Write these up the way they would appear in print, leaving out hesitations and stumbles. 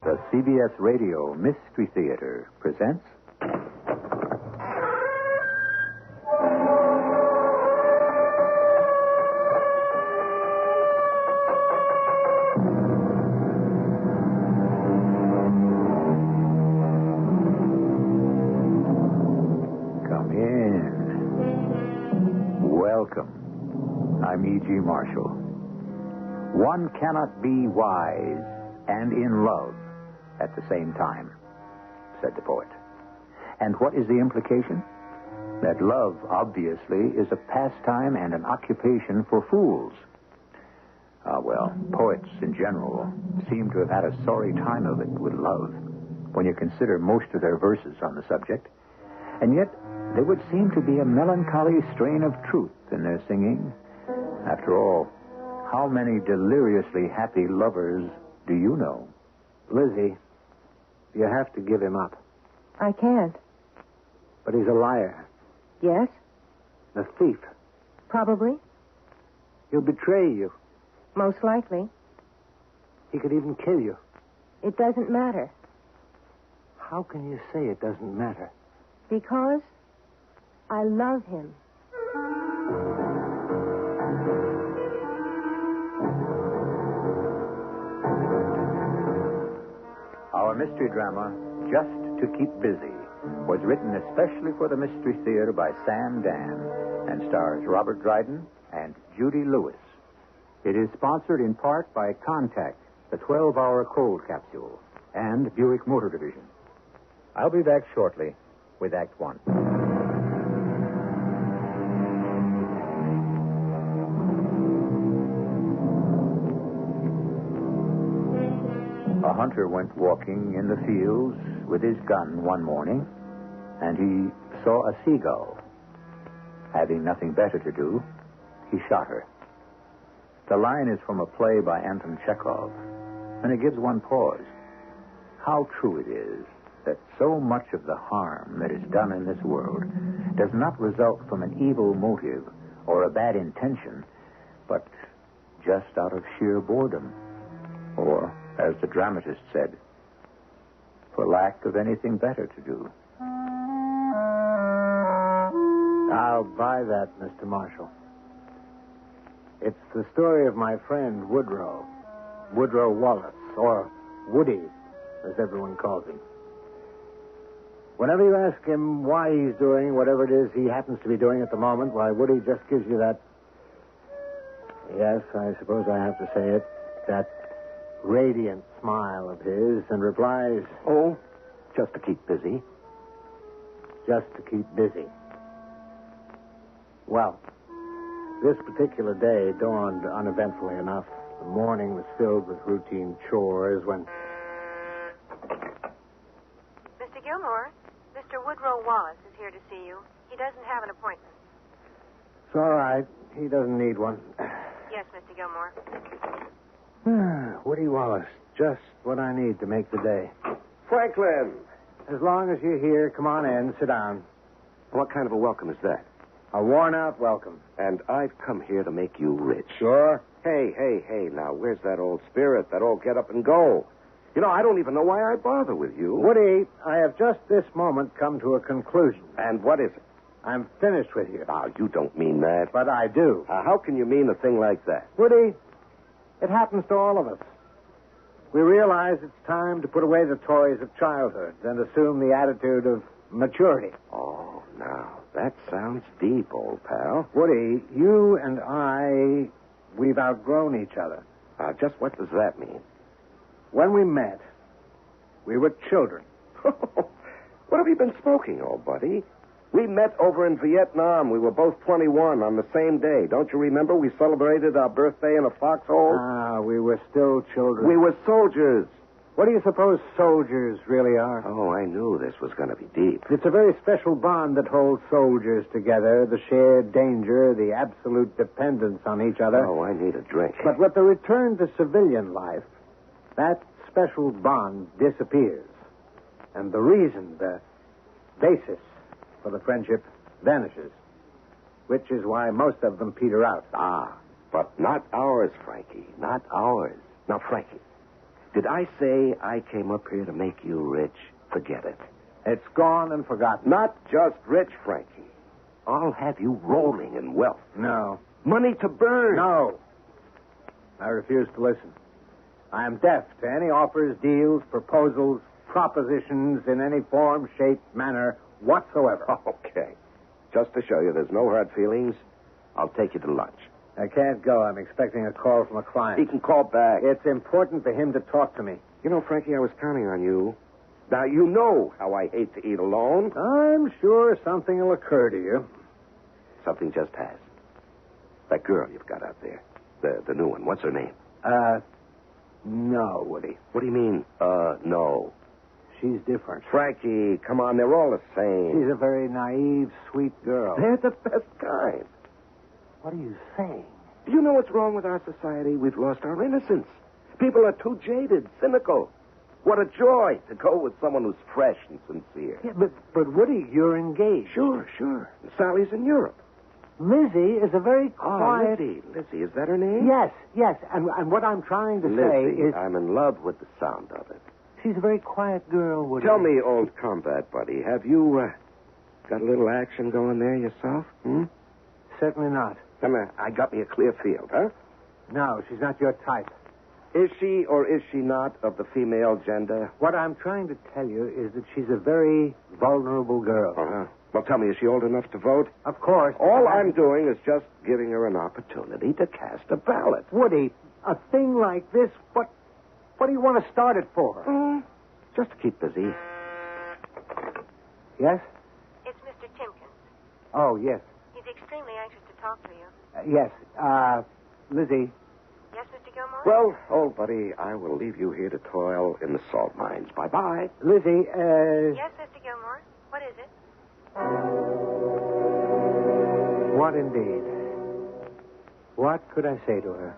The CBS Radio Mystery Theater presents... Come in. Welcome. I'm E.G. Marshall. One cannot be wise and in love at the same time, said the poet. And what is the implication? That love, obviously, is a pastime and an occupation for fools. Poets in general seem to have had a sorry time of it with love, when you consider most of their verses on the subject. And yet, there would seem to be a melancholy strain of truth in their singing. After all, how many deliriously happy lovers do you know? Lizzie, you have to give him up. I can't. But he's a liar. Yes? A thief. Probably. He'll betray you. Most likely. He could even kill you. It doesn't matter. How can you say it doesn't matter? Because I love him. Our mystery drama, Just to Keep Busy, was written especially for the Mystery Theater by Sam Dan and stars Robert Dryden and Judy Lewis. It is sponsored in part by Contact, the 12-hour cold capsule, and Buick Motor Division. I'll be back shortly with Act One. A hunter went walking in the fields with his gun one morning, and he saw a seagull. Having nothing better to do, he shot her. The line is from a play by Anton Chekhov, and it gives one pause. How true it is that so much of the harm that is done in this world does not result from an evil motive or a bad intention, but just out of sheer boredom, or, as the dramatist said, for lack of anything better to do. I'll buy that, Mr. Marshall. It's the story of my friend Woodrow Wallace, or Woody, as everyone calls him. Whenever you ask him why he's doing whatever it is he happens to be doing at the moment, why, Woody just gives you that, yes, I suppose I have to say it, that radiant smile of his, and replies, "Oh, just to keep busy." Just to keep busy. Well, this particular day dawned uneventfully enough. The morning was filled with routine chores when... Mr. Gilmore, Mr. Woodrow Wallace is here to see you. He doesn't have an appointment. It's all right. He doesn't need one. Yes, Mr. Gilmore. Woody Wallace, just what I need to make the day. Franklin! As long as you're here, come on in, sit down. What kind of a welcome is that? A worn-out welcome. And I've come here to make you rich. Sure? Hey, now, where's that old spirit, that old get up and go? You know, I don't even know why I bother with you. Woody, I have just this moment come to a conclusion. And what is it? I'm finished with you. Now, you don't mean that. But I do. How can you mean a thing like that? Woody, it happens to all of us. We realize it's time to put away the toys of childhood and assume the attitude of maturity. Oh, now, that sounds deep, old pal. Woody, you and I, we've outgrown each other. Just what does that mean? When we met, we were children. What have you been smoking, old buddy? We met over in Vietnam. We were both 21 on the same day. Don't you remember? We celebrated our birthday in a foxhole. We were still children. We were soldiers. What do you suppose soldiers really are? Oh, I knew this was going to be deep. It's a very special bond that holds soldiers together, the shared danger, the absolute dependence on each other. Oh, I need a drink. But with the return to civilian life, that special bond disappears. And the reason, the basis for the friendship vanishes, which is why most of them peter out. But not ours, Frankie. Not ours. Now, Frankie, Did I say I came up here to make you rich? Forget it. It's gone and forgotten. Not just rich, Frankie. I'll have you rolling in wealth. No. Money to burn. No. I refuse to listen. I am deaf to any offers, deals, proposals, propositions in any form, shape, manner whatsoever. Okay. Just to show you there's no hard feelings, I'll take you to lunch. I can't go. I'm expecting a call from a client. He can call back. It's important for him to talk to me. You know, Frankie, I was counting on you. Now, you know how I hate to eat alone. I'm sure something will occur to you. Something just has. That girl you've got out there. The new one. What's her name? No, Woody. What do you mean, no? She's different. Frankie, come on, they're all the same. She's a very naive, sweet girl. They're the best kind. What are you saying? Do you know what's wrong with our society? We've lost our innocence. People are too jaded, cynical. What a joy to go with someone who's fresh and sincere. Yeah, but Woody, you're engaged. Sure. And Sally's in Europe. Lizzie is a very quiet... Lizzie, is that her name? Yes. And what I'm trying to say is... I'm in love with the sound of it. She's a very quiet girl, Woody. Tell me, old combat buddy, have you got a little action going there yourself? Certainly not. I got me a clear field, huh? No, she's not your type. Is she or is she not of the female gender? What I'm trying to tell you is that she's a very vulnerable girl. Uh-huh. Well, tell me, is she old enough to vote? Of course. All I'm doing is just giving her an opportunity to cast a ballot. Woody, a thing like this, what do you want to start it for? Just to keep busy. Yes? It's Mr. Timkins. Oh, yes. He's extremely anxious to talk to you. Yes. Lizzie. Yes, Mr. Gilmore? Well, old buddy, I will leave you here to toil in the salt mines. Bye-bye. Lizzie, Yes, Mr. Gilmore? What is it? What indeed? What could I say to her?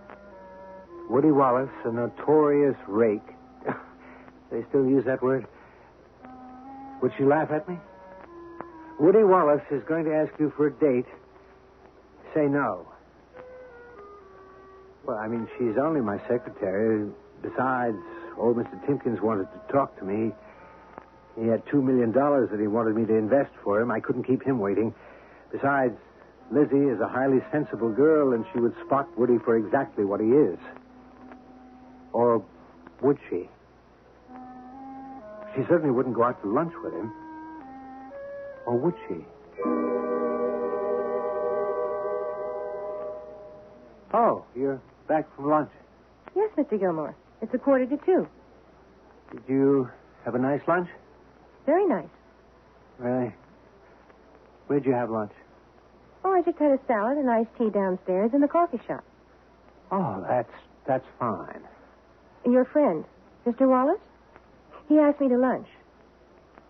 Woody Wallace, a notorious rake. They still use that word? Would she laugh at me? Woody Wallace is going to ask you for a date. Say no. Well, I mean, she's only my secretary. Besides, old Mr. Timkins wanted to talk to me. He had $2 million that he wanted me to invest for him. I couldn't keep him waiting. Besides, Lizzie is a highly sensible girl, and she would spot Woody for exactly what he is. Or would she? She certainly wouldn't go out to lunch with him. Or would she? Oh, you're back from lunch. Yes, Mr. Gilmore. It's 1:45. Did you have a nice lunch? Very nice. Really? Where'd you have lunch? Oh, I just had a salad and iced tea downstairs in the coffee shop. Oh, that's fine. Your friend, Mr. Wallace? He asked me to lunch.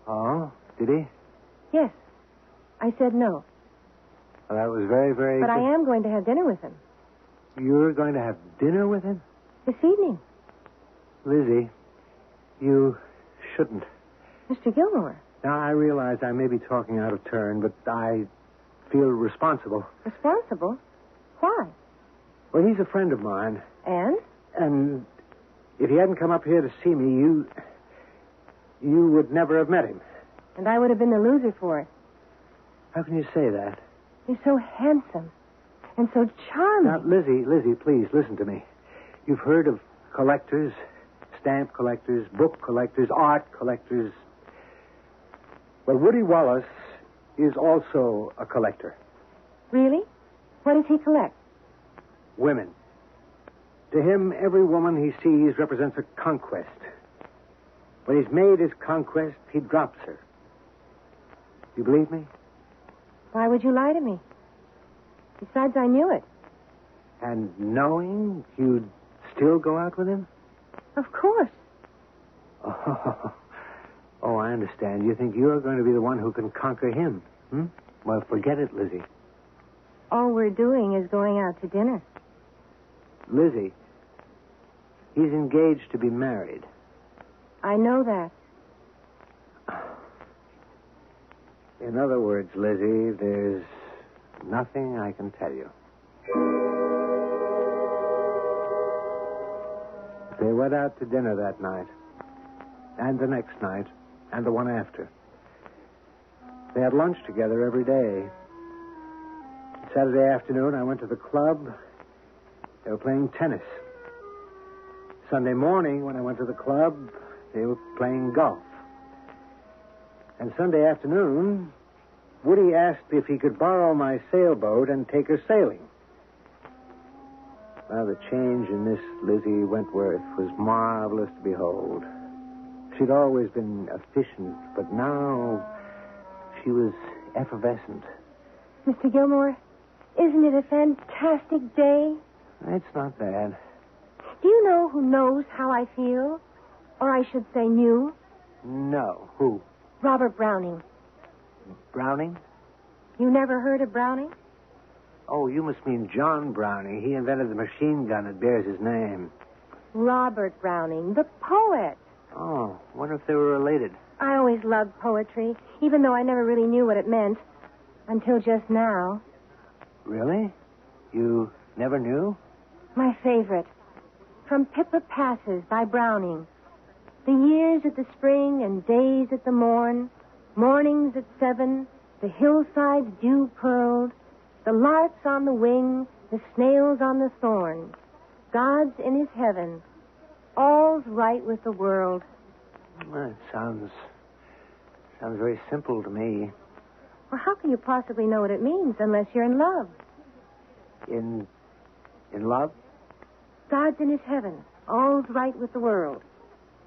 Oh, did he? Yes. I said no. Well, that was very, very But good. I am going to have dinner with him. You're going to have dinner with him? This evening. Lizzie, you shouldn't. Mr. Gilmore. Now, I realize I may be talking out of turn, but I feel responsible. Responsible? Why? Well, he's a friend of mine. And? And if he hadn't come up here to see me, you would never have met him. And I would have been the loser for it. How can you say that? He's so handsome. And so charming. Now, Lizzie, please, listen to me. You've heard of collectors, stamp collectors, book collectors, art collectors. Well, Woody Wallace is also a collector. Really? What does he collect? Women. To him, every woman he sees represents a conquest. When he's made his conquest, he drops her. You believe me? Why would you lie to me? Besides, I knew it. And knowing you'd still go out with him? Of course. Oh, I understand. You think you're going to be the one who can conquer him. Well, forget it, Lizzie. All we're doing is going out to dinner. Lizzie, he's engaged to be married. I know that. In other words, Lizzie, there's nothing I can tell you. They went out to dinner that night, and the next night, and the one after. They had lunch together every day. Saturday afternoon, I went to the club. They were playing tennis. Sunday morning, when I went to the club, they were playing golf. And Sunday afternoon, Woody asked if he could borrow my sailboat and take her sailing. Well, the change in Miss Lizzie Wentworth was marvelous to behold. She'd always been efficient, but now she was effervescent. Mr. Gilmore, isn't it a fantastic day? It's not bad. Do you know who knows how I feel? Or I should say knew? No. Who? Robert Browning. Browning? You never heard of Browning? Oh, you must mean John Browning. He invented the machine gun that bears his name. Robert Browning, the poet. Oh, wonder if they were related. I always loved poetry, even though I never really knew what it meant. Until just now. Really? You never knew? My favorite. From Pippa Passes by Browning. The years at the spring and days at the morn, mornings at 7, the hillsides dew pearled, the larks on the wing, the snails on the thorn. God's in his heaven, all's right with the world. Well, it sounds very simple to me. Well, how can you possibly know what it means unless you're in love? In love? God's in his heaven, all's right with the world.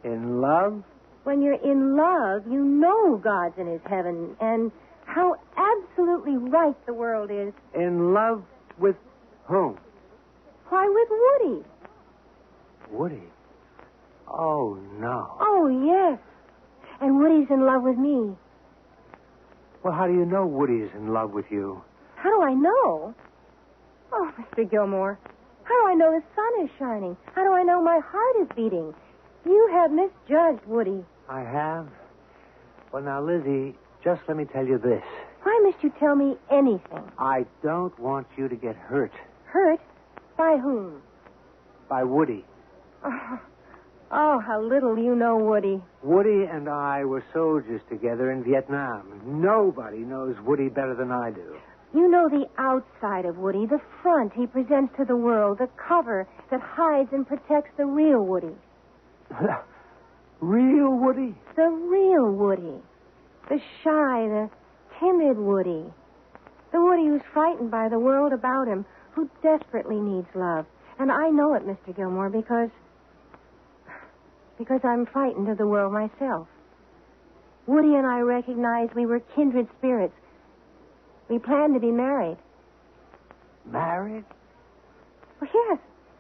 In love? When you're in love, you know God's in his heaven and how absolutely right the world is. In love with whom? Why, with Woody. Woody? Oh, no. Oh, yes. And Woody's in love with me. Well, how do you know Woody's in love with you? How do I know? Oh, Mr. Gilmore, how do I know the sun is shining? How do I know my heart is beating? You have misjudged Woody. I have? Well, now, Lizzie, just let me tell you this. Why must you tell me anything? I don't want you to get hurt. Hurt? By whom? By Woody. Oh, how little you know Woody. Woody and I were soldiers together in Vietnam. Nobody knows Woody better than I do. You know the outside of Woody, the front he presents to the world, the cover that hides and protects the real Woody. Real Woody? The real Woody. The shy, the timid Woody. The Woody who's frightened by the world about him, who desperately needs love. And I know it, Mr. Gilmore, because I'm frightened of the world myself. Woody and I recognized we were kindred spirits. We planned to be married. Married? Well, yes.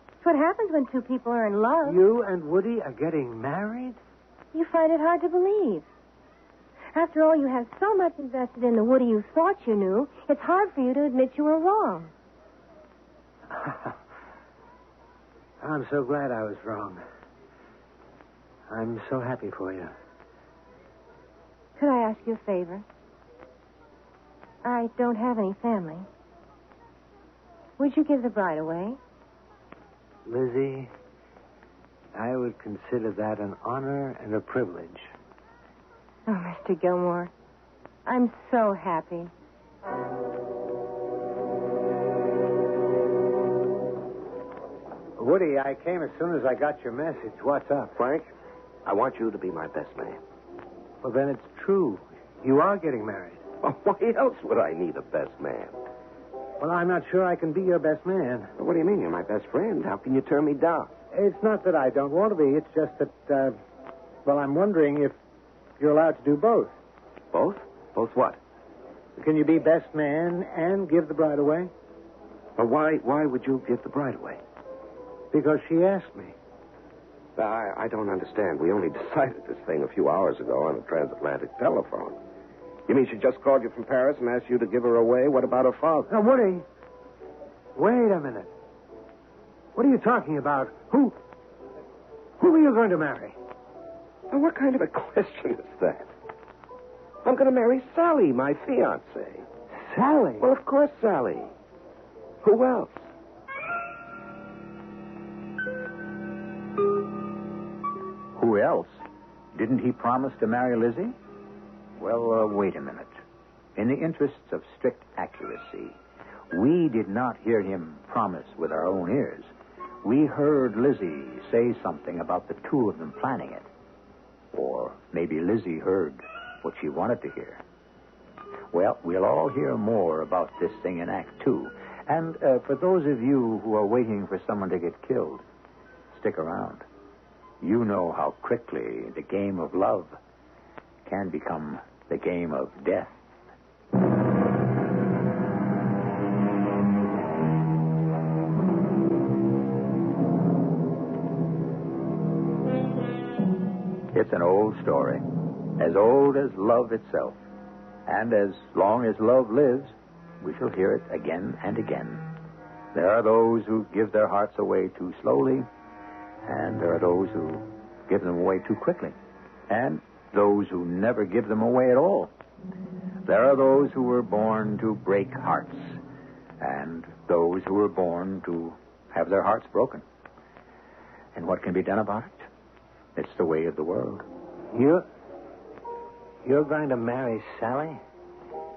It's what happens when two people are in love. You and Woody are getting married? You find it hard to believe. After all, you have so much invested in the Woody you thought you knew, it's hard for you to admit you were wrong. I'm so glad I was wrong. I'm so happy for you. Could I ask you a favor? I don't have any family. Would you give the bride away? Lizzie, I would consider that an honor and a privilege. Oh, Mr. Gilmore, I'm so happy. Woody, I came as soon as I got your message. What's up? Frank, I want you to be my best man. Well, then it's true. You are getting married. Oh, why else would I need a best man? Well, I'm not sure I can be your best man. Well, what do you mean? You're my best friend. How can you turn me down? It's not that I don't want to be. It's just that, I'm wondering if you're allowed to do both. Both? Both what? Can you be best man and give the bride away? Well, why would you give the bride away? Because she asked me. I don't understand. We only decided this thing a few hours ago on a transatlantic telephone. You mean she just called you from Paris and asked you to give her away? What about her father? Now, Woody, wait a minute. What are you talking about? Who are you going to marry? Now, what kind of a question is that? I'm going to marry Sally, my fiancée. Sally? Well, of course, Sally. Who else? Didn't he promise to marry Lizzie? Well, wait a minute. In the interests of strict accuracy, we did not hear him promise with our own ears. We heard Lizzie say something about the two of them planning it. Or maybe Lizzie heard what she wanted to hear. Well, we'll all hear more about this thing in Act 2. And for those of you who are waiting for someone to get killed, stick around. You know how quickly the game of love can become the game of death. It's an old story, as old as love itself. And as long as love lives, we shall hear it again and again. There are those who give their hearts away too slowly, and there are those who give them away too quickly, and those who never give them away at all. There are those who were born to break hearts, and those who were born to have their hearts broken. And what can be done about it? It's the way of the world. You're going to marry Sally?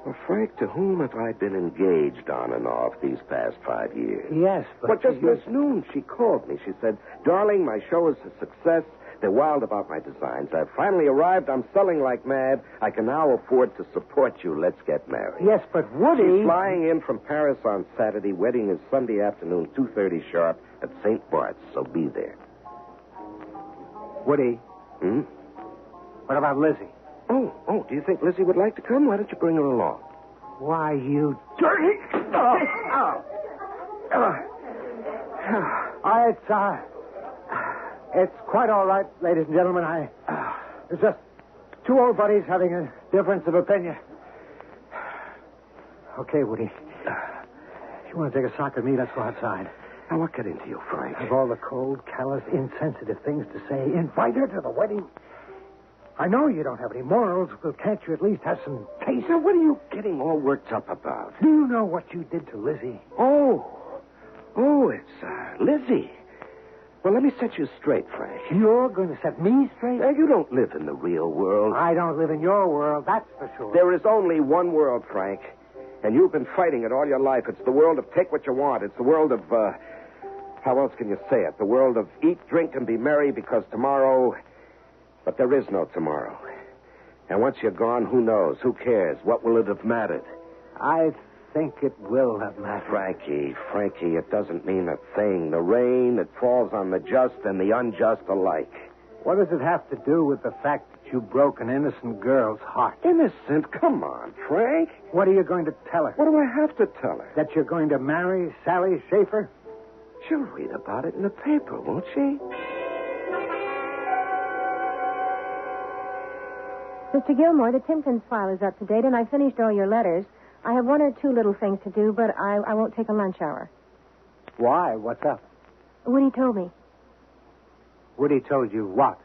Well, Frank, to whom have I been engaged on and off these past 5 years? Yes, but... Well, just this noon, she called me. She said, "Darling, my show is a success. They're wild about my designs. I've finally arrived. I'm selling like mad. I can now afford to support you. Let's get married." Yes, but Woody... She's flying in from Paris on Saturday. Wedding is Sunday afternoon, 2:30 sharp at St. Bart's, so be there. Woody. What about Lizzie? Oh, do you think Lizzie would like to come? Why don't you bring her along? Why, you dirty... It's quite all right, ladies and gentlemen. It's just two old buddies having a difference of opinion. Okay, Woody. If you want to take a sock at me, let's go outside. Now, what got into you, Frank? Of all the cold, callous, insensitive things to say, invite her to the wedding. I know you don't have any morals, but can't you at least have some taste? Now, what are you getting all worked up about? Do you know what you did to Lizzie? Oh, it's Lizzie. Well, let me set you straight, Frank. You're going to set me straight? Now, you don't live in the real world. I don't live in your world, that's for sure. There is only one world, Frank. And you've been fighting it all your life. It's the world of take what you want. It's the world of, how else can you say it? The world of eat, drink, and be merry because tomorrow... But there is no tomorrow. And once you're gone, who knows? Who cares? What will it have mattered? I think it will have mattered. Frankie, it doesn't mean a thing. The rain, it falls on the just and the unjust alike. What does it have to do with the fact that you broke an innocent girl's heart? Innocent? Come on, Frank. What are you going to tell her? What do I have to tell her? That you're going to marry Sally Schaefer? She'll read about it in the paper, won't she? Mr. Gilmore, the Timkins file is up to date, and I finished all your letters. I have one or two little things to do, but I won't take a lunch hour. Why? What's up? Woody told me. Woody told you what?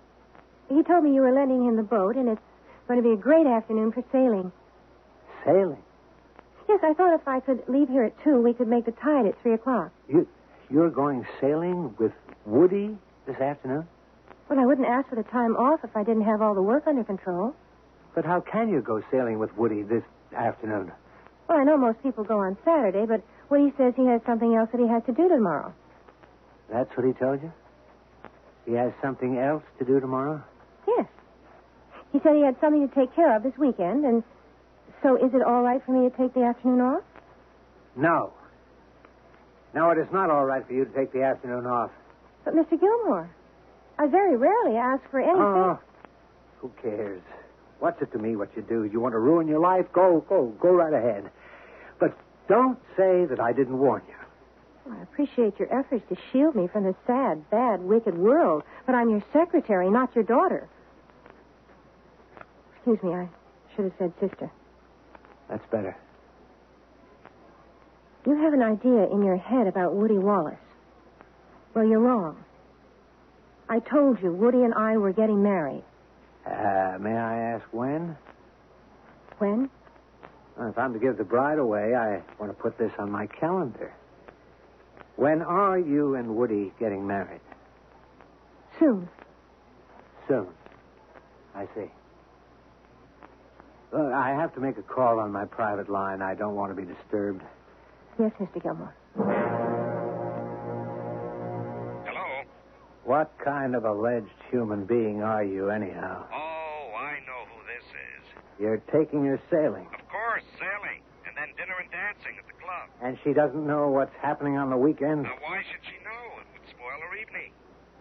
He told me you were lending him the boat, and it's going to be a great afternoon for sailing. Sailing? Yes, I thought if I could leave here at 2, we could make the tide at 3 o'clock. You're going sailing with Woody this afternoon? Well, I wouldn't ask for the time off if I didn't have all the work under control. But how can you go sailing with Woody this afternoon? Well, I know most people go on Saturday, but Woody says he has something else that he has to do tomorrow. That's what he told you? He has something else to do tomorrow? Yes. He said he had something to take care of this weekend, and so is it all right for me to take the afternoon off? No. No, it is not all right for you to take the afternoon off. But, Mr. Gilmore, I very rarely ask for anything. Oh, who cares? What's it to me what you do? You want to ruin your life? Go right ahead. But don't say that I didn't warn you. Well, I appreciate your efforts to shield me from this sad, bad, wicked world, but I'm your secretary, not your daughter. Excuse me, I should have said sister. That's better. You have an idea in your head about Woody Wallace. Well, you're wrong. I told you Woody and I were getting married. May I ask when? When? Well, if I'm to give the bride away, I want to put this on my calendar. When are you and Woody getting married? Soon. Soon. I see. Look, I have to make a call on my private line. I don't want to be disturbed. Yes, Mr. Gilmore. Hello? What kind of alleged human being are you, anyhow? Oh, I know who this is. You're taking her sailing, Of course, sailing. And then dinner and dancing at the club. and she doesn't know what's happening on the weekend, Now, why should she know? It would spoil her evening.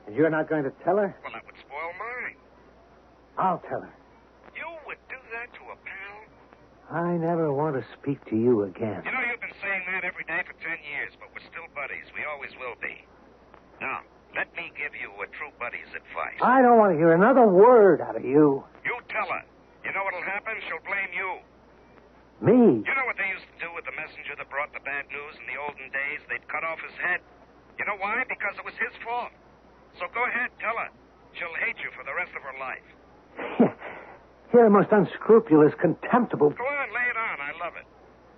and you're not going to tell her? Well, that would spoil mine. I'll tell her. You would do that to a pal? I never want to speak to you again. You know, you've been saying that every day for 10 years, but we're still buddies. We always will be. Now, let me give you a true buddy's advice. I don't want to hear another word out of you. You tell her. You know what'll happen? She'll blame you. Me? You know what they used to do with the messenger that brought the bad news in the olden days? They'd cut off his head. You know why? Because it was his fault. So go ahead, tell her. She'll hate you for the rest of her life. You're the most unscrupulous, contemptible... Go on, lay it on. I love it.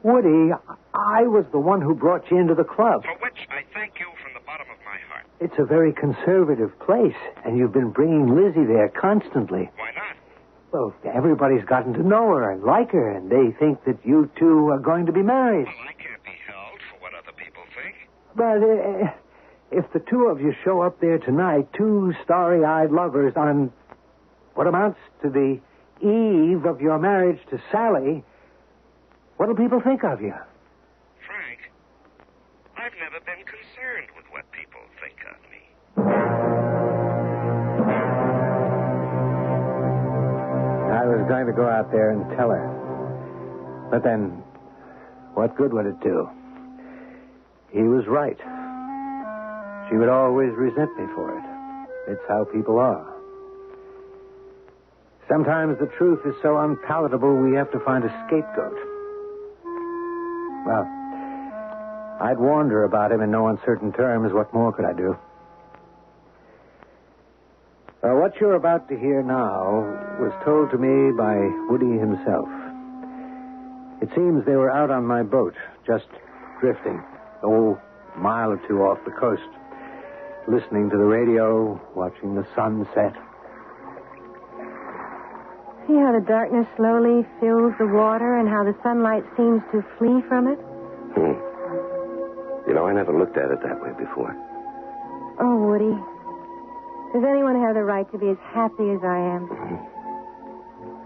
Woody, I was the one who brought you into the club. For which I thank you from the bottom of my heart. It's a very conservative place, and you've been bringing Lizzie there constantly. Why not? Well, everybody's gotten to know her and like her, and they think that you two are going to be married. Well, I can't be held for what other people think. But if the two of you show up there tonight, two starry-eyed lovers on what amounts to the eve of your marriage to Sally, what'll people think of you? Frank, I've never been concerned with what people think of me. I was going to go out there and tell her. But then, what good would it do? He was right. She would always resent me for it. It's how people are. Sometimes the truth is so unpalatable we have to find a scapegoat. Well, I'd warned her about him in no uncertain terms. What more could I do? What you're about to hear now was told to me by Woody himself. It seems they were out on my boat, just drifting, a mile or two off the coast, listening to the radio, watching the sun set. See how the darkness slowly fills the water and how the sunlight seems to flee from it? You know, I never looked at it that way before. Oh, Woody. Does anyone have the right to be as happy as I am?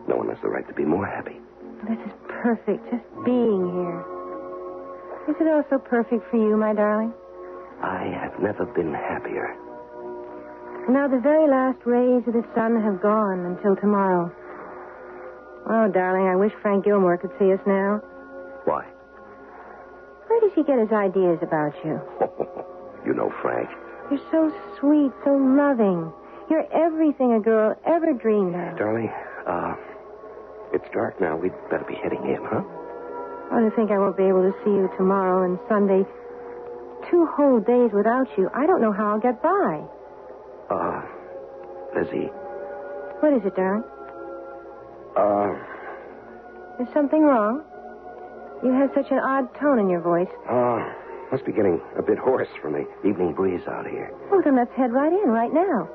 No one has the right to be more happy. This is perfect, just being here. Is it also perfect for you, my darling? I have never been happier. Now the very last rays of the sun have gone until tomorrow. Oh, darling, I wish Frank Gilmore could see us now. Why? Where does he get his ideas about you? You know Frank. You're so sweet, so loving. You're everything a girl ever dreamed of. Darling, it's dark now. We'd better be heading in, huh? Oh, to think I won't be able to see you tomorrow and Sunday. 2 whole days without you. I don't know how I'll get by. Lizzie. What is it, darling? Is something wrong? You have such an odd tone in your voice. Must be getting a bit hoarse from the evening breeze out here. Well, then let's head right in, right now.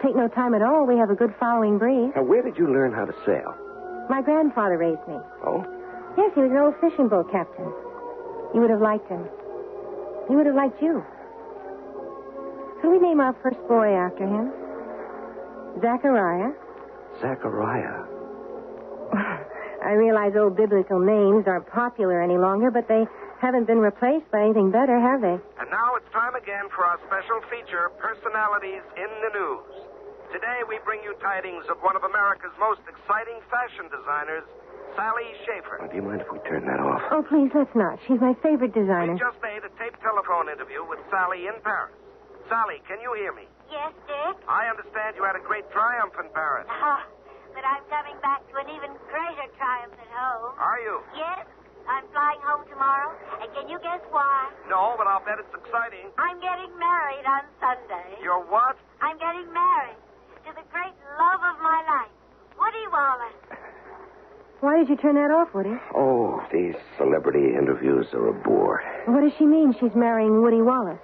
Take no time at all. We have a good following breeze. Now, where did you learn how to sail? My grandfather raised me. Oh? Yes, he was an old fishing boat captain. You would have liked him. He would have liked you. Could we name our first boy after him? Zachariah. Zachariah. I realize old biblical names aren't popular any longer, but they haven't been replaced by anything better, have they? And now it's time again for our special feature, Personalities in the News. Today we bring you tidings of one of America's most exciting fashion designers, Sally Schaefer. Do you mind if we turn that off? Oh, please, let's not. She's my favorite designer. We just made a taped telephone interview with Sally in Paris. Sally, can you hear me? Yes, Dick? I understand you had a great triumph in Paris. But I'm coming back to an even greater triumph at home. Are you? Yes. I'm flying home tomorrow. And can you guess why? No, but I'll bet it's exciting. I'm getting married on Sunday. You're what? I'm getting married to the great love of my life, Woody Wallace. Why did you turn that off, Woody? Oh, these celebrity interviews are a bore. What does she mean she's marrying Woody Wallace?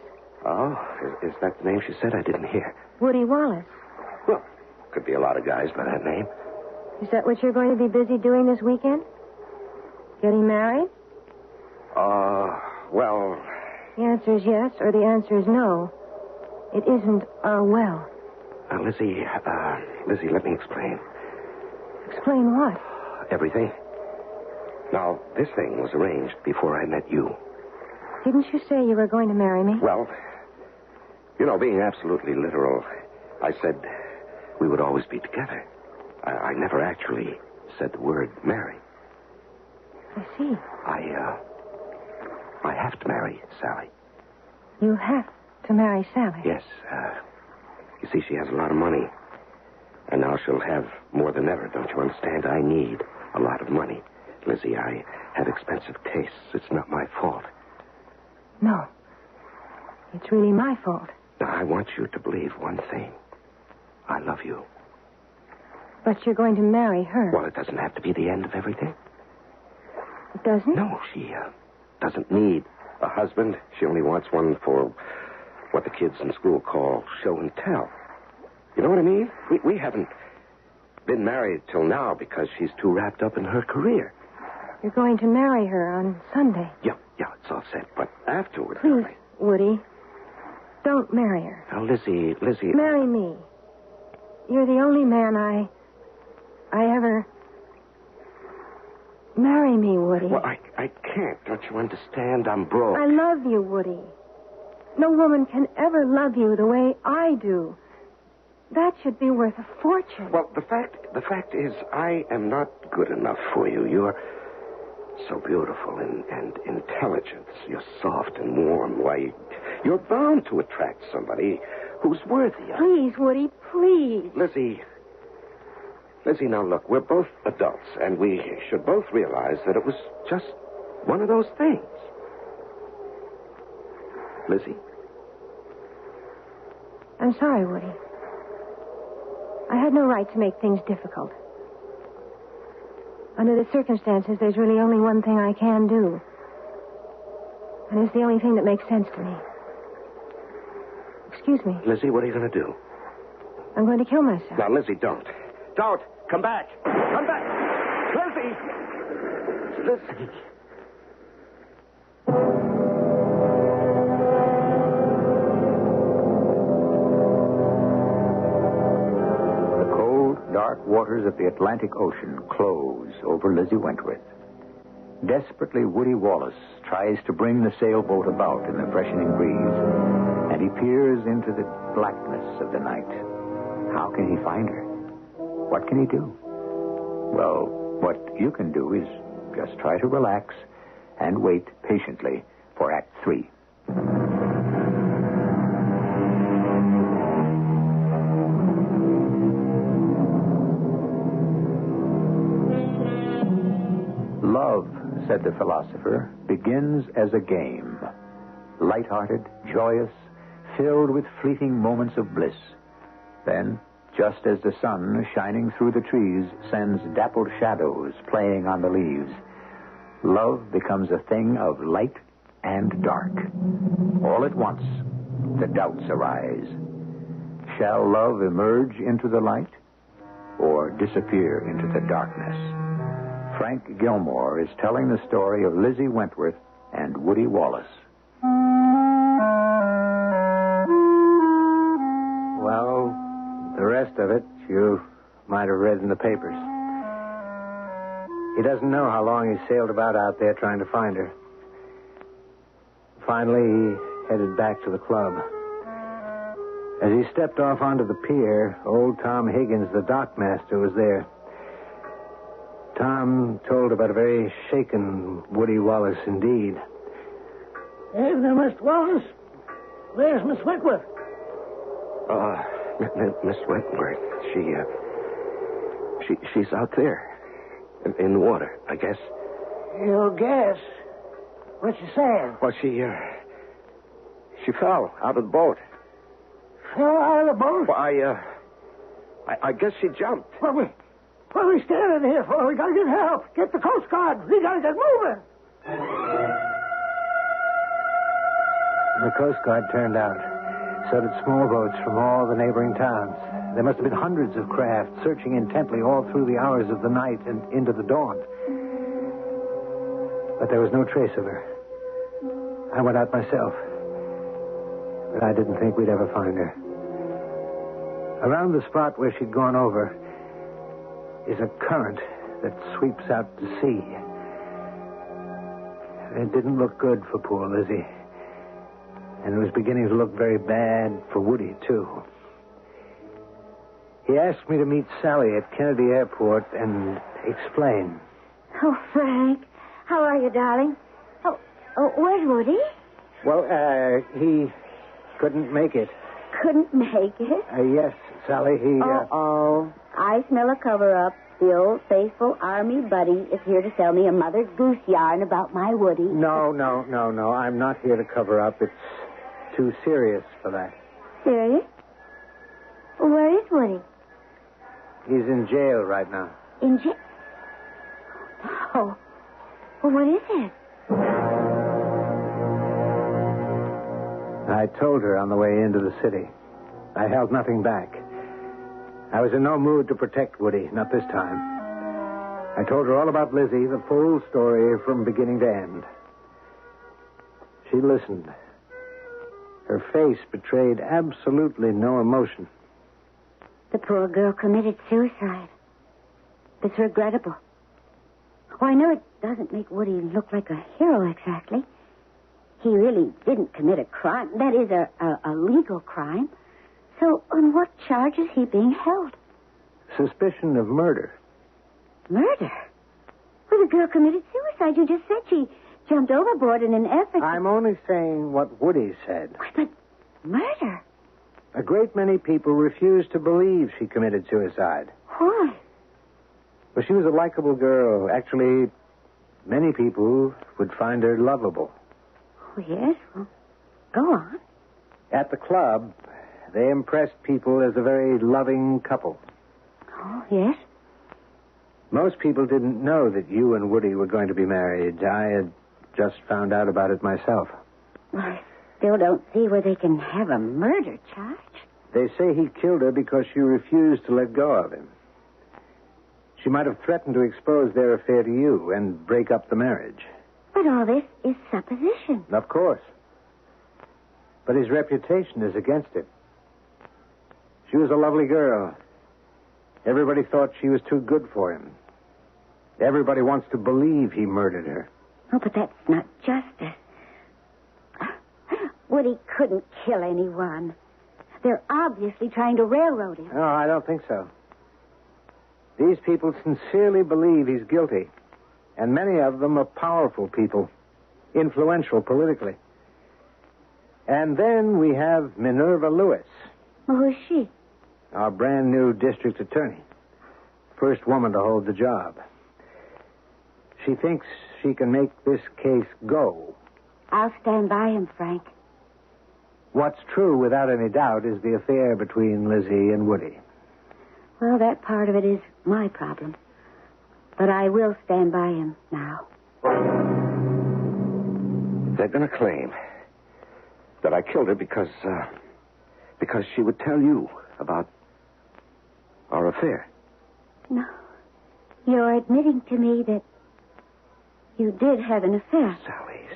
Oh, is that the name she said? I didn't hear. Woody Wallace. Well, could be a lot of guys by that name. Is that what you're going to be busy doing this weekend? Getting married? Well... The answer is yes, or the answer is no. It isn't, well. Lizzie, let me explain. Explain what? Everything. Now, this thing was arranged before I met you. Didn't you say you were going to marry me? Well, being absolutely literal, I said we would always be together. I never actually said the word marry. I see. I have to marry Sally. You have to marry Sally? Yes. You see, she has a lot of money. And now she'll have more than ever, don't you understand? I need a lot of money. Lizzie, I have expensive tastes. It's not my fault. No. It's really my fault. Now, I want you to believe one thing. I love you. But you're going to marry her. Well, it doesn't have to be the end of everything. It doesn't? No, she doesn't need a husband. She only wants one for what the kids in school call show and tell. You know what I mean? We haven't been married till now because she's too wrapped up in her career. You're going to marry her on Sunday. Yeah, it's all set. But afterward, Please, darling. Woody, don't marry her. Now, Lizzie... Marry me. You're the only man I ever... Marry me, Woody. Well, I can't. Don't you understand? I'm broke. I love you, Woody. No woman can ever love you the way I do. That should be worth a fortune. Well, the fact is, I am not good enough for you. You're so beautiful and intelligent. You're soft and warm. Why, you're bound to attract somebody who's worthy of... Please, Woody, please. Lizzie, now look, we're both adults, and we should both realize that it was just one of those things. Lizzie? I'm sorry, Woody. I had no right to make things difficult. Under the circumstances, there's really only one thing I can do. And it's the only thing that makes sense to me. Excuse me. Lizzie, what are you going to do? I'm going to kill myself. Now, Lizzie, don't. Don't. Come back. Come back. Lizzie. The cold, dark waters of the Atlantic Ocean close over Lizzie Wentworth. Desperately, Woody Wallace tries to bring the sailboat about in the freshening breeze, and he peers into the blackness of the night. How can he find her? What can he do? Well, what you can do is just try to relax and wait patiently for Act 3. Love, said the philosopher, begins as a game. Light-hearted, joyous, filled with fleeting moments of bliss. Then, just as the sun, shining through the trees, sends dappled shadows playing on the leaves, love becomes a thing of light and dark. All at once, the doubts arise. Shall love emerge into the light or disappear into the darkness? Frank Gilmore is telling the story of Lizzie Wentworth and Woody Wallace. Well, the rest of it you might have read in the papers. He doesn't know how long he sailed about out there trying to find her. Finally, he headed back to the club. As he stepped off onto the pier, old Tom Higgins, the dockmaster, was there. Tom told about a very shaken Woody Wallace indeed. Hey there, Mr. Wallace. Where's Miss Wentworth? Miss Wentworth, she's out there. In the water, I guess. You'll guess. What you saying? Well, she fell out of the boat. Fell out of the boat? Well, I guess she jumped. What are we standing here for? We gotta get help. Get the Coast Guard. We gotta get moving. The Coast Guard turned out. So did small boats from all the neighboring towns. There must have been hundreds of craft searching intently all through the hours of the night and into the dawn. But there was no trace of her. I went out myself. But I didn't think we'd ever find her. Around the spot where she'd gone over is a current that sweeps out to sea. It didn't look good for poor Lizzie. And it was beginning to look very bad for Woody, too. He asked me to meet Sally at Kennedy Airport and explain. Oh, Frank. How are you, darling? Oh, where's Woody? Well, he couldn't make it. Couldn't make it? Yes, Sally, he... Oh, I smell a cover-up. The old faithful army buddy is here to sell me a mother's goose yarn about my Woody. No. I'm not here to cover up. It's too serious for that. Serious? Where is Woody? He's in jail right now. In jail? Oh. Well, what is it? I told her on the way into the city. I held nothing back. I was in no mood to protect Woody, not this time. I told her all about Lizzie, the full story from beginning to end. She listened. Her face betrayed absolutely no emotion. The poor girl committed suicide. It's regrettable. Oh, I know it doesn't make Woody look like a hero exactly. He really didn't commit a crime. That is, a legal crime. So on what charge is he being held? Suspicion of murder. Murder? Well, the girl committed suicide. You just said she jumped overboard in an effort. I'm only saying what Woody said. But murder? A great many people refuse to believe she committed suicide. Why? Well, she was a likable girl. Actually, many people would find her lovable. Oh, yes? Well, go on. At the club, they impressed people as a very loving couple. Oh, yes? Most people didn't know that you and Woody were going to be married. I had just found out about it myself. Well, I still don't see where they can have a murder charge. They say he killed her because she refused to let go of him. She might have threatened to expose their affair to you and break up the marriage. But all this is supposition. Of course. But his reputation is against him. She was a lovely girl. Everybody thought she was too good for him. Everybody wants to believe he murdered her. Oh, but that's not justice. Woody couldn't kill anyone. They're obviously trying to railroad him. No, I don't think so. These people sincerely believe he's guilty. And many of them are powerful people, influential politically. And then we have Minerva Lewis. Well, who's she? Our brand new district attorney. First woman to hold the job. She thinks she can make this case go. I'll stand by him, Frank. What's true, without any doubt, is the affair between Lizzie and Woody. Well, that part of it is my problem. But I will stand by him now. They're going to claim that I killed her because she would tell you about our affair. No. You're admitting to me that you did have an affair.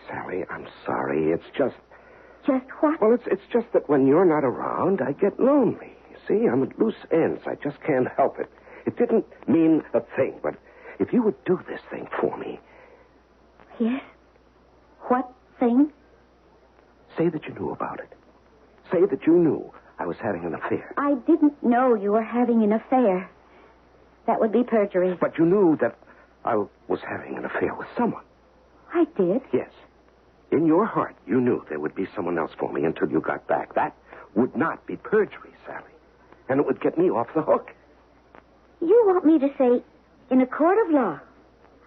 Sally, I'm sorry. It's just... Just what? Well, it's just that when you're not around, I get lonely. You see, I'm at loose ends. I just can't help it. It didn't mean a thing, but if you would do this thing for me... Yes? What thing? Say that you knew about it. Say that you knew I was having an affair. I didn't know you were having an affair. That would be perjury. But you knew that I was having an affair with someone. I did? Yes. In your heart, you knew there would be someone else for me until you got back. That would not be perjury, Sally. And it would get me off the hook. You want me to say, in a court of law,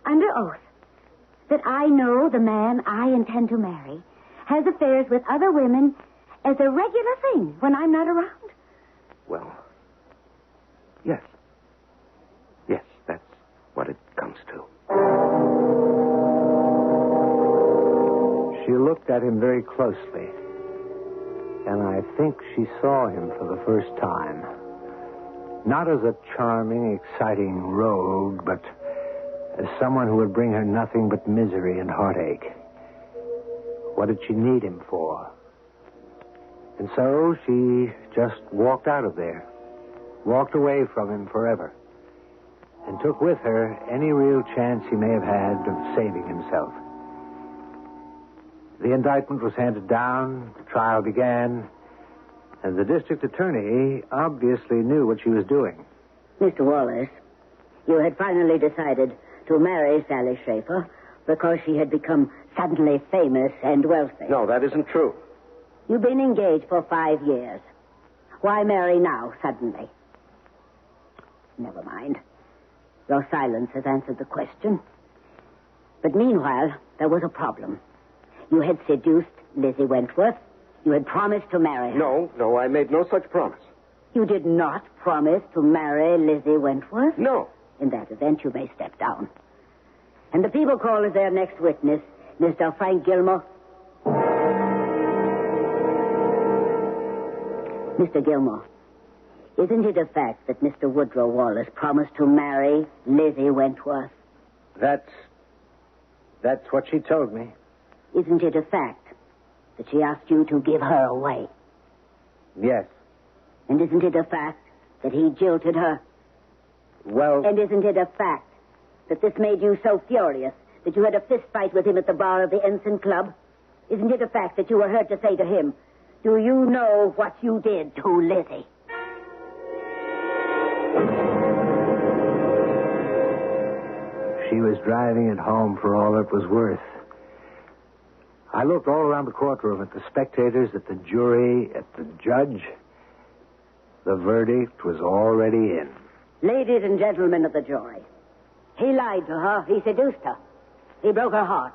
under oath, that I know the man I intend to marry has affairs with other women as a regular thing when I'm not around? Well, yes. Yes, that's what it comes to. She looked at him very closely, and I think she saw him for the first time. Not as a charming, exciting rogue, but as someone who would bring her nothing but misery and heartache. What did she need him for? And so she just walked out of there, walked away from him forever, and took with her any real chance he may have had of saving himself. The indictment was handed down, the trial began, and the district attorney obviously knew what she was doing. Mr. Wallace, you had finally decided to marry Sally Schaefer because she had become suddenly famous and wealthy. No, that isn't true. You've been engaged for 5 years. Why marry now, suddenly? Never mind. Your silence has answered the question. But meanwhile, there was a problem. You had seduced Lizzie Wentworth. You had promised to marry her. No, I made no such promise. You did not promise to marry Lizzie Wentworth? No. In that event, you may step down. And the people call as their next witness Mr. Frank Gilmore. Mr. Gilmore, isn't it a fact that Mr. Woodrow Wallace promised to marry Lizzie Wentworth? That's what she told me. Isn't it a fact that she asked you to give her away? Yes. And isn't it a fact that he jilted her? Well... And isn't it a fact that this made you so furious that you had a fist fight with him at the bar of the Ensign Club? Isn't it a fact that you were heard to say to him, "Do you know what you did to Lizzie?" She was driving it home for all it was worth. I looked all around the courtroom at the spectators, at the jury, at the judge. The verdict was already in. Ladies and gentlemen of the jury, he lied to her. He seduced her. He broke her heart.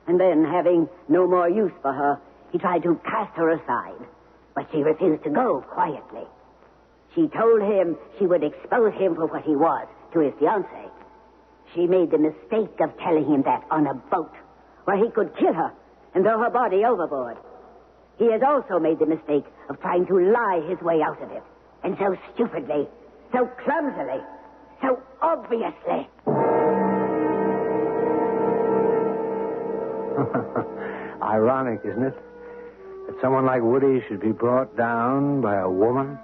And then, having no more use for her, he tried to cast her aside. But she refused to go quietly. She told him she would expose him for what he was to his fiancée. She made the mistake of telling him that on a boat where he could kill her and throw her body overboard. He has also made the mistake of trying to lie his way out of it. And so stupidly, so clumsily, so obviously. Ironic, isn't it? That someone like Woody should be brought down by a woman.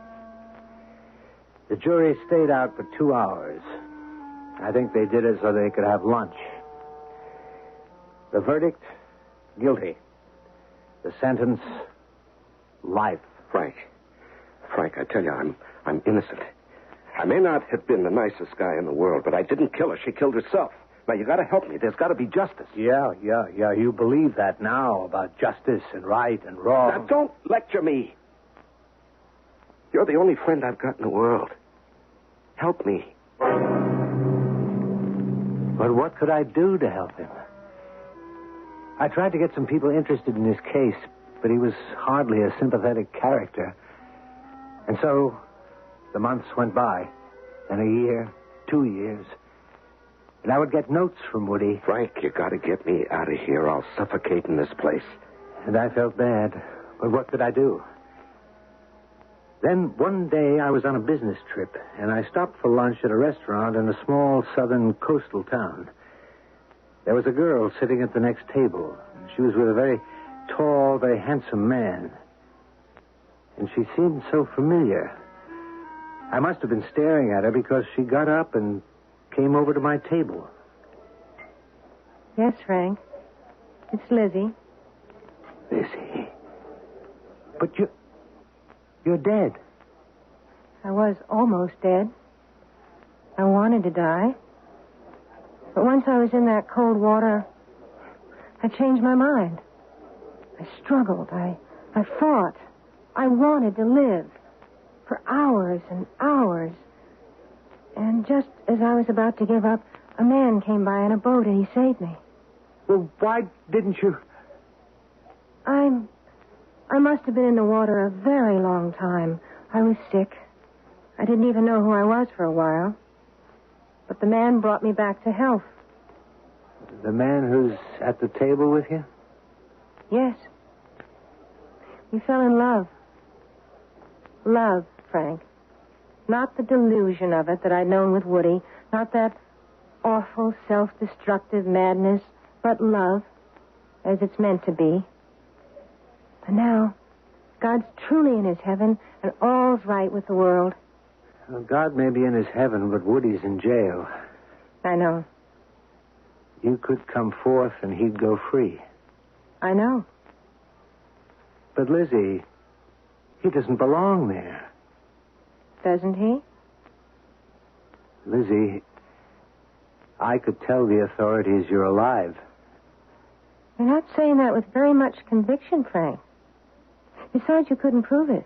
The jury stayed out for 2 hours. I think they did it so they could have lunch. The verdict, guilty. The sentence, life. Frank, I tell you, I'm innocent. I may not have been the nicest guy in the world, but I didn't kill her. She killed herself. Now, you got to help me. There's got to be justice. Yeah. You believe that now about justice and right and wrong. Now, don't lecture me. You're the only friend I've got in the world. Help me. But what could I do to help him? I tried to get some people interested in his case, but he was hardly a sympathetic character. And so the months went by, and a year, 2 years, and I would get notes from Woody. Frank, you got to get me out of here. I'll suffocate in this place. And I felt bad, but what could I do? Then one day I was on a business trip, and I stopped for lunch at a restaurant in a small southern coastal town. There was a girl sitting at the next table. She was with a very tall, very handsome man. And she seemed so familiar. I must have been staring at her because she got up and came over to my table. Yes, Frank. It's Lizzie. Lizzie? But you're dead. I was almost dead. I wanted to die. But once I was in that cold water, I changed my mind. I struggled. I fought. I wanted to live for hours and hours. And just as I was about to give up, a man came by in a boat and he saved me. Well, why didn't you... I must have been in the water a very long time. I was sick. I didn't even know who I was for a while. But the man brought me back to health. The man who's at the table with you? Yes. We fell in love. Love, Frank. Not the delusion of it that I'd known with Woody. Not that awful, self-destructive madness, but love, as it's meant to be. And now, God's truly in his heaven, and all's right with the world. Well, God may be in his heaven, but Woody's in jail. I know. You could come forth and he'd go free. I know. But, Lizzie, he doesn't belong there. Doesn't he? Lizzie, I could tell the authorities you're alive. You're not saying that with very much conviction, Frank. Besides, you couldn't prove it.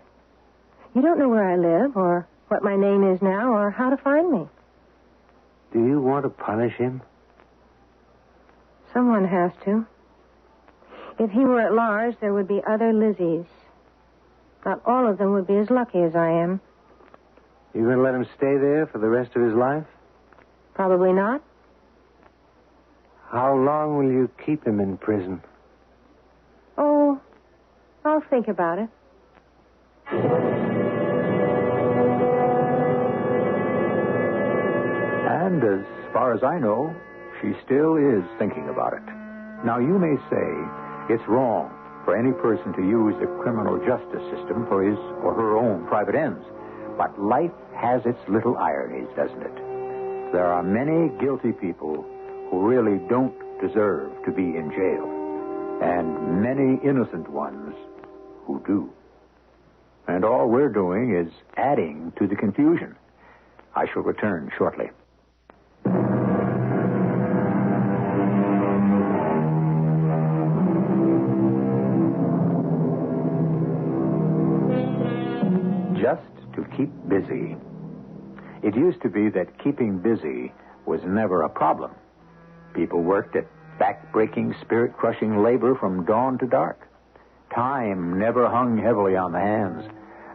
You don't know where I live, or what my name is now, or how to find me. Do you want to punish him? Someone has to. If he were at large, there would be other Lizzies. Not all of them would be as lucky as I am. You going to let him stay there for the rest of his life? Probably not. How long will you keep him in prison? Oh, I'll think about it. And as far as I know, she still is thinking about it. Now, you may say it's wrong for any person to use the criminal justice system for his or her own private ends. But life has its little ironies, doesn't it? There are many guilty people who really don't deserve to be in jail, and many innocent ones who do. And all we're doing is adding to the confusion. I shall return shortly. Just to keep busy. It used to be that keeping busy was never a problem. People worked at back-breaking, spirit-crushing labor from dawn to dark. Time never hung heavily on the hands.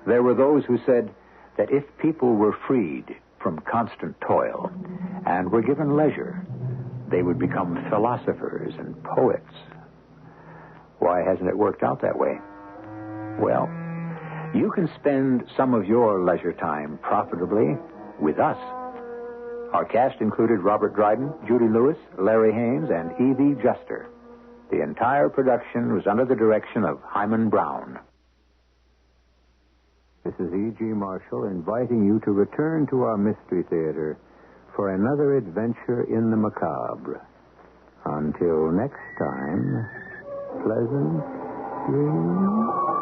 There were those who said that if people were freed from constant toil and were given leisure, they would become philosophers and poets. Why hasn't it worked out that way? Well, you can spend some of your leisure time profitably with us. Our cast included Robert Dryden, Judy Lewis, Larry Haynes, and Evie Juster. The entire production was under the direction of Hyman Brown. This is E.G. Marshall inviting you to return to our Mystery Theater for another adventure in the macabre. Until next time, pleasant dreams.